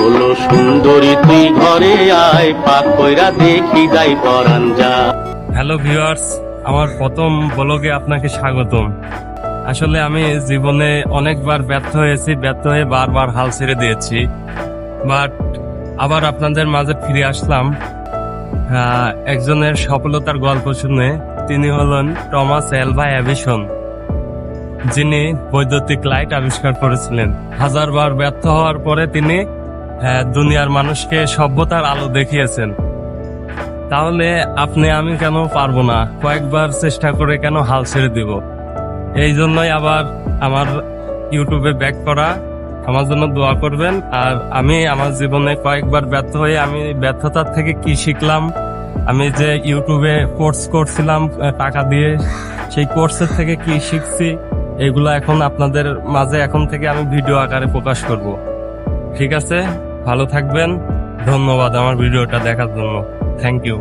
বলো সুন্দরী তুই ঘরে আয়, পাক কইরা দেখি যাই পরান যা। হ্যালো ভিউয়ার্স, আমার প্রথম ব্লগে আপনাকে স্বাগতম। আসলে আমি জীবনে অনেকবার ব্যর্থ হয়েছি, ব্যর্থ হয়ে বারবার হাল ছেড়ে দিয়েছি, বাট আবার আপনাদের মাঝে ফিরে আসলাম একজনের সফলতার গল্প শুনে। তিনি হলেন টমাস আলভা এডিসন, যিনি বৈদ্যুতিক লাইট আবিষ্কার করেছিলেন। হাজারবার ব্যর্থ হওয়ার পরে তিনি দুনিয়ার মানুষকে সভ্যতার আলো দেখিয়েছেন। তাহলে আপনি আমি কেন পারবো না? কয়েকবার চেষ্টা করে কেন হাল ছেড়ে দিব? এই জন্যই আবার আমার ইউটিউবে ব্যাক করা। আমার জন্য দোয়া করবেন। আর আমি আমার জীবনে কয়েকবার ব্যর্থ হয়ে আমি ব্যর্থতার থেকে কি শিখলাম, আমি যে ইউটিউবে কোর্স করছিলাম টাকা দিয়ে, সেই কোর্সের থেকে কি শিখছি, এগুলো এখন আপনাদের মাঝে এখন থেকে আমি ভিডিও আকারে প্রকাশ করব। ঠিক আছে, ভালো থাকবেন। ধন্যবাদ আমার ভিডিওটা দেখার জন্য। Thank you.